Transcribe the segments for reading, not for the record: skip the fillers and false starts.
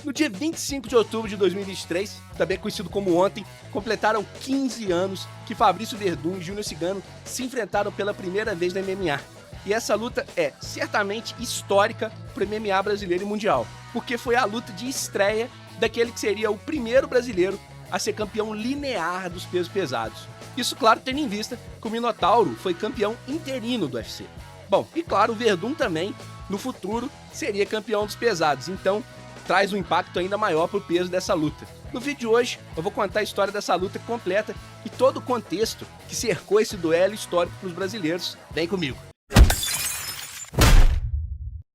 No dia 25 de outubro de 2023, também conhecido como ontem, completaram 15 anos que Fabrício Werdum e Júnior Cigano se enfrentaram pela primeira vez na MMA. E essa luta é certamente histórica para o MMA brasileiro e mundial, porque foi a luta de estreia daquele que seria o primeiro brasileiro a ser campeão linear dos pesos pesados. Isso, claro, tendo em vista que o Minotauro foi campeão interino do UFC. Bom, e claro, o Werdum também, no futuro, seria campeão dos pesados, então traz um impacto ainda maior para o peso dessa luta. No vídeo de hoje, eu vou contar a história dessa luta completa e todo o contexto que cercou esse duelo histórico para os brasileiros. Vem comigo!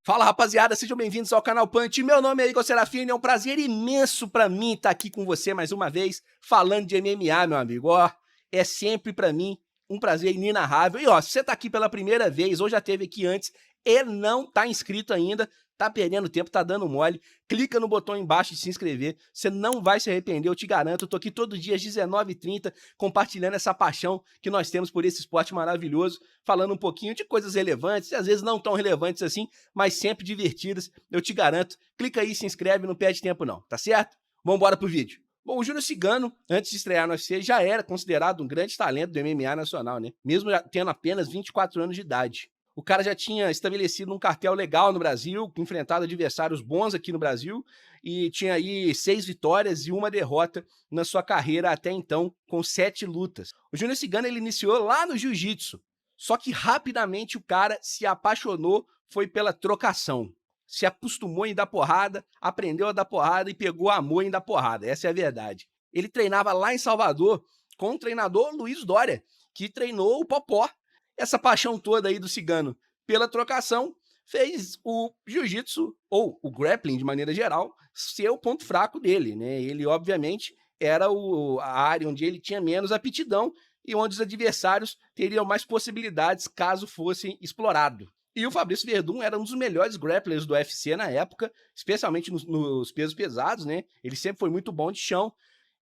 Fala, rapaziada, sejam bem-vindos ao canal Punch. Meu nome é Igor Serafini, é um prazer imenso pra mim estar aqui com você mais uma vez, falando de MMA, meu amigo. Ó, é sempre pra mim um prazer inenarrável. E ó, se você tá aqui pela primeira vez, ou já esteve aqui antes e não tá inscrito ainda, tá perdendo tempo, tá dando mole, clica no botão embaixo de se inscrever, você não vai se arrepender, eu te garanto. Eu tô aqui todo dia às 19h30 compartilhando essa paixão que nós temos por esse esporte maravilhoso, falando um pouquinho de coisas relevantes, às vezes não tão relevantes assim, mas sempre divertidas, eu te garanto. Clica aí, se inscreve, não perde tempo não, tá certo? Vambora pro vídeo. Bom, o Júnior Cigano, antes de estrear no UFC, já era considerado um grande talento do MMA nacional, né? Mesmo tendo apenas 24 anos de idade. O cara já tinha estabelecido um cartel legal no Brasil, enfrentado adversários bons aqui no Brasil, e tinha aí 6 vitórias e 1 derrota na sua carreira até então, com 7 lutas. O Júnior Cigano ele iniciou lá no jiu-jitsu, só que rapidamente o cara se apaixonou, foi pela trocação. Se acostumou em dar porrada, aprendeu a dar porrada e pegou amor em dar porrada, essa é a verdade. Ele treinava lá em Salvador com o treinador Luiz Dória, que treinou o Popó. Essa paixão toda aí do Cigano pela trocação fez o jiu-jitsu, ou o grappling de maneira geral, ser o ponto fraco dele, né? Ele, obviamente, era a área onde ele tinha menos aptidão e onde os adversários teriam mais possibilidades caso fossem explorados. E o Fabrício Werdum era um dos melhores grapplers do UFC na época, especialmente nos pesos pesados, né? Ele sempre foi muito bom de chão.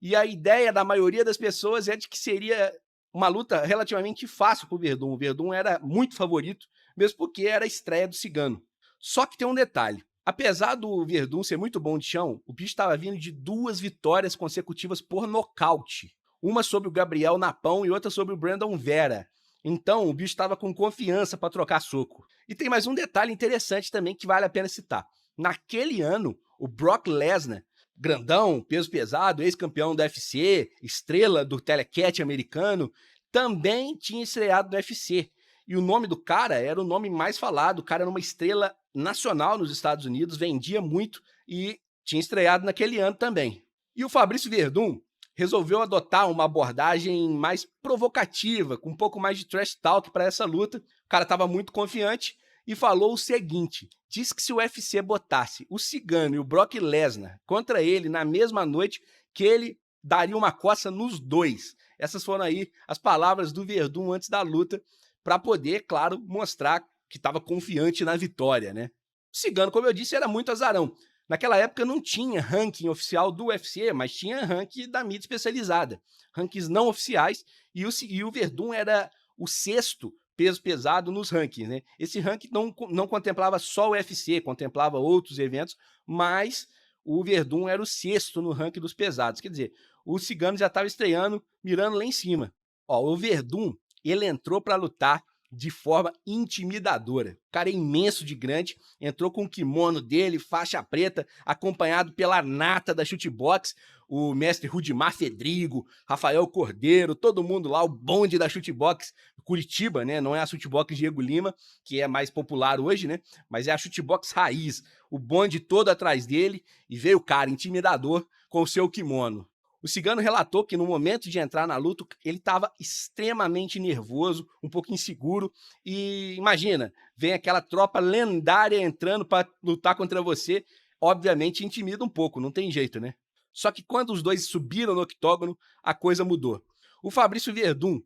E a ideia da maioria das pessoas é de que seria uma luta relativamente fácil para o Werdum. O Werdum era muito favorito, mesmo porque era a estreia do Cigano. Só que tem um detalhe. Apesar do Werdum ser muito bom de chão, o bicho estava vindo de 2 vitórias consecutivas por nocaute. Uma sobre o Gabriel Napão e outra sobre o Brandon Vera. Então, o bicho estava com confiança para trocar soco. E tem mais um detalhe interessante também que vale a pena citar. Naquele ano, o Brock Lesnar, grandão, peso pesado, ex-campeão do UFC, estrela do telecat americano, também tinha estreado no UFC. E o nome do cara era o nome mais falado, o cara era uma estrela nacional nos Estados Unidos, vendia muito e tinha estreado naquele ano também. E o Fabrício Werdum resolveu adotar uma abordagem mais provocativa, com um pouco mais de trash talk para essa luta. O cara estava muito confiante e falou o seguinte: disse que se o UFC botasse o Cigano e o Brock Lesnar contra ele na mesma noite, que ele daria uma coça nos dois. Essas foram aí as palavras do Werdum antes da luta, para poder, claro, mostrar que estava confiante na vitória, né? O Cigano, como eu disse, era muito azarão. Naquela época não tinha ranking oficial do UFC, mas tinha ranking da mídia especializada, rankings não oficiais, e o Werdum era o 6º peso pesado nos rankings, né? Esse ranking não contemplava só o UFC, contemplava outros eventos, mas o Werdum era o 6º no ranking dos pesados. Quer dizer, o Cigano já estava estreando, mirando lá em cima. Ó, o Werdum, ele entrou para lutar de forma intimidadora. O cara é imenso de grande, entrou com o kimono dele, faixa preta, acompanhado pela nata da Chutebox, o mestre Rudimar Fedrigo, Rafael Cordeiro, todo mundo lá, o bonde da Chutebox Curitiba, né? Não é a Chutebox Diego Lima, que é mais popular hoje, né? Mas é a Chutebox raiz, o bonde todo atrás dele, e veio o cara intimidador com o seu kimono. O Cigano relatou que no momento de entrar na luta, ele estava extremamente nervoso, um pouco inseguro, e imagina, vem aquela tropa lendária entrando para lutar contra você, obviamente intimida um pouco, não tem jeito, né? Só que quando os dois subiram no octógono, a coisa mudou. O Fabrício Werdum,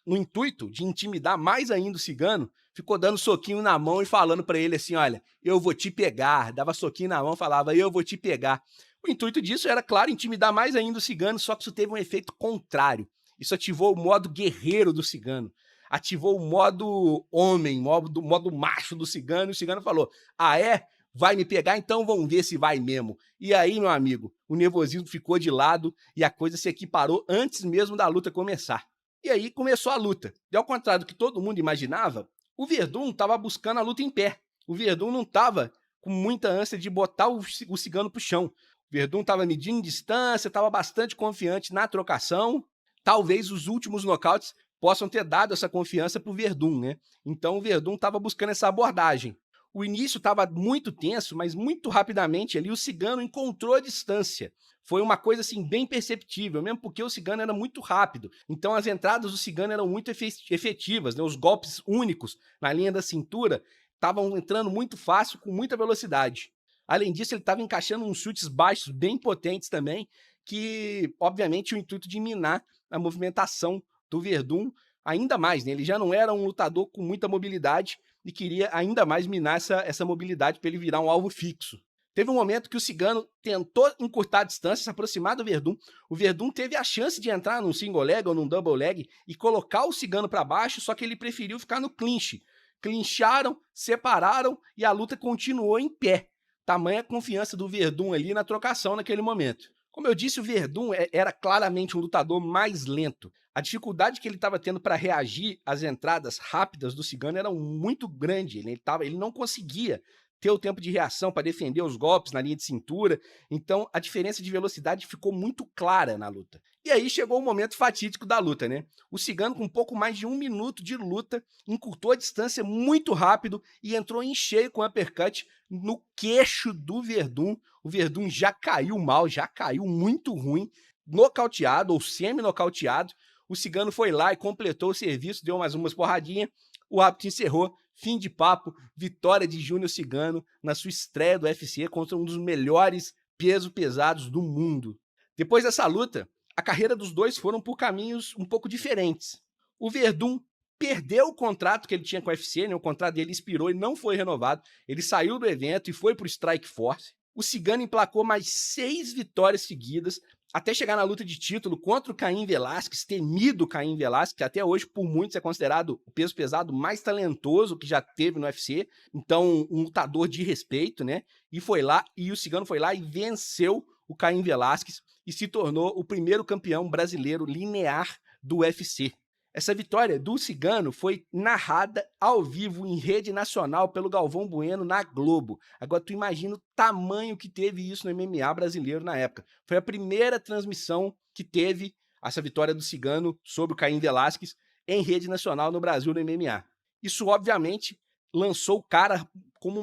no intuito de intimidar mais ainda o Cigano, ficou dando soquinho na mão e falando para ele assim: olha, eu vou te pegar. Dava soquinho na mão e falava: eu vou te pegar. O intuito disso era, claro, intimidar mais ainda o Cigano, só que isso teve um efeito contrário. Isso ativou o modo guerreiro do Cigano, ativou o modo homem, modo macho do Cigano, e o Cigano falou: ah é? Vai me pegar? Então vamos ver se vai mesmo. E aí, meu amigo, o nervosismo ficou de lado e a coisa se equiparou antes mesmo da luta começar. E aí começou a luta. E ao contrário do que todo mundo imaginava, o Werdum estava buscando a luta em pé. O Werdum não estava com muita ânsia de botar o Cigano pro chão. O Werdum estava medindo distância, estava bastante confiante na trocação. Talvez os últimos nocautes possam ter dado essa confiança para o Werdum, né? Então o Werdum estava buscando essa abordagem. O início estava muito tenso, mas muito rapidamente ali o Cigano encontrou a distância. Foi uma coisa assim bem perceptível, mesmo porque o Cigano era muito rápido. Então as entradas do Cigano eram muito efetivas, né? Os golpes únicos na linha da cintura estavam entrando muito fácil, com muita velocidade. Além disso, ele estava encaixando uns chutes baixos bem potentes também, que obviamente o intuito de minar a movimentação do Werdum ainda mais, né? Ele já não era um lutador com muita mobilidade e queria ainda mais minar essa mobilidade para ele virar um alvo fixo. Teve um momento que o Cigano tentou encurtar a distância, se aproximar do Werdum. O Werdum teve a chance de entrar num single leg ou num double leg e colocar o Cigano para baixo, só que ele preferiu ficar no clinch. Clincharam, separaram e a luta continuou em pé. Tamanha confiança do Werdum ali na trocação naquele momento. Como eu disse, o Werdum era claramente um lutador mais lento. A dificuldade que ele estava tendo para reagir às entradas rápidas do Cigano era muito grande. Ele não conseguia ter o tempo de reação para defender os golpes na linha de cintura. Então, a diferença de velocidade ficou muito clara na luta. E aí chegou o momento fatídico da luta, né? O Cigano, com um pouco mais de 1 minuto de luta, encurtou a distância muito rápido e entrou em cheio com o uppercut no queixo do Werdum. O Werdum já caiu mal, já caiu muito ruim, nocauteado ou semi-nocauteado. O Cigano foi lá e completou o serviço, deu mais umas porradinhas, o árbitro encerrou, fim de papo, vitória de Júnior Cigano na sua estreia do UFC contra um dos melhores pesos pesados do mundo. Depois dessa luta, a carreira dos dois foram por caminhos um pouco diferentes. O Werdum perdeu o contrato que ele tinha com o UFC, né? O contrato dele expirou e não foi renovado. Ele saiu do evento e foi para o Strikeforce. O Cigano emplacou mais 6 vitórias seguidas, até chegar na luta de título contra o Caim Velasquez, temido Caim Velasquez, que até hoje, por muitos, é considerado o peso pesado mais talentoso que já teve no UFC. Então, um lutador de respeito, né? E o Cigano foi lá e venceu o Caim Velasquez e se tornou o primeiro campeão brasileiro linear do UFC. Essa vitória do Cigano foi narrada ao vivo em rede nacional pelo Galvão Bueno na Globo. Agora tu imagina o tamanho que teve isso no MMA brasileiro na época. Foi a primeira transmissão que teve essa vitória do Cigano sobre o Caim Velasquez em rede nacional no Brasil no MMA. Isso obviamente lançou o cara como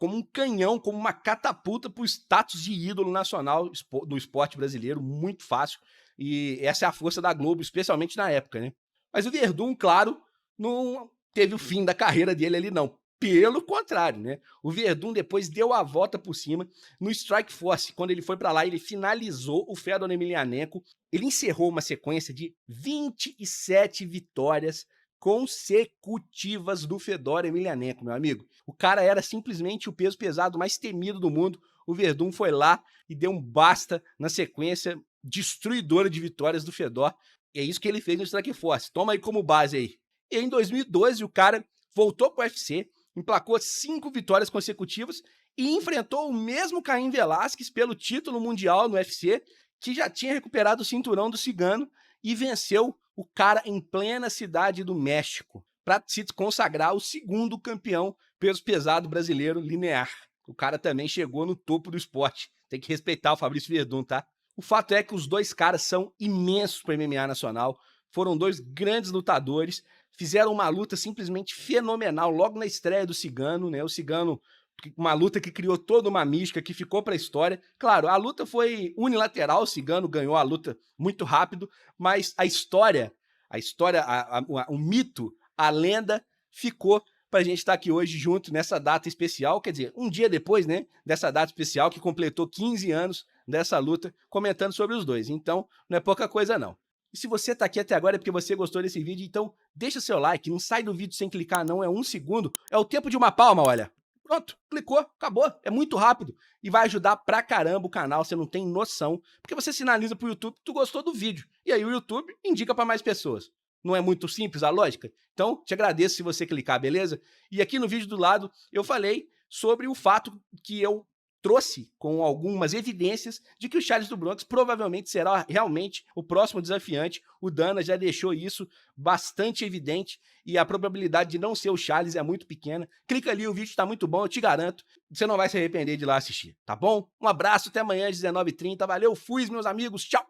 um canhão, como uma catapulta para o status de ídolo nacional do esporte brasileiro, muito fácil. E essa é a força da Globo, especialmente na época, né? Mas o Werdum, claro, não teve o fim da carreira dele ali, não. Pelo contrário, né? O Werdum depois deu a volta por cima no Strikeforce. Quando ele foi para lá, ele finalizou o Fedor Emelianenko. Ele encerrou uma sequência de 27 vitórias consecutivas do Fedor Emelianenko, meu amigo. O cara era simplesmente o peso pesado mais temido do mundo. O Werdum foi lá e deu um basta na sequência destruidora de vitórias do Fedor. E é isso que ele fez no Strikeforce. Toma aí como base aí. E em 2012, o cara voltou pro UFC, emplacou 5 vitórias consecutivas e enfrentou o mesmo Caim Velasquez pelo título mundial no UFC, que já tinha recuperado o cinturão do Cigano e venceu o cara em plena cidade do México, para se consagrar o segundo campeão peso pesado brasileiro linear. O cara também chegou no topo do esporte. Tem que respeitar o Fabrício Werdum, tá? O fato é que os dois caras são imensos para o MMA nacional, foram dois grandes lutadores, fizeram uma luta simplesmente fenomenal logo na estreia do Cigano, né? O Cigano, uma luta que criou toda uma mística, que ficou para a história. Claro, a luta foi unilateral, o Cigano ganhou a luta muito rápido, mas o mito, a lenda ficou para a gente estar aqui hoje junto nessa data especial, quer dizer, um dia depois, né, dessa data especial que completou 15 anos dessa luta, comentando sobre os dois. Então, não é pouca coisa não. E se você tá aqui até agora é porque você gostou desse vídeo, então deixa seu like, não sai do vídeo sem clicar não, é 1 segundo, é o tempo de uma palma, olha. Pronto, clicou, acabou, é muito rápido e vai ajudar pra caramba o canal, você não tem noção, porque você sinaliza pro YouTube que tu gostou do vídeo, e aí o YouTube indica pra mais pessoas. Não é muito simples a lógica? Então, te agradeço se você clicar, beleza? E aqui no vídeo do lado, eu falei sobre o fato que eu trouxe com algumas evidências de que o Charles do Bronx provavelmente será realmente o próximo desafiante. O Dana já deixou isso bastante evidente e a probabilidade de não ser o Charles é muito pequena. Clica ali, o vídeo está muito bom, eu te garanto. Você não vai se arrepender de ir lá assistir, tá bom? Um abraço, até amanhã às 19h30. Valeu, fui, meus amigos, tchau!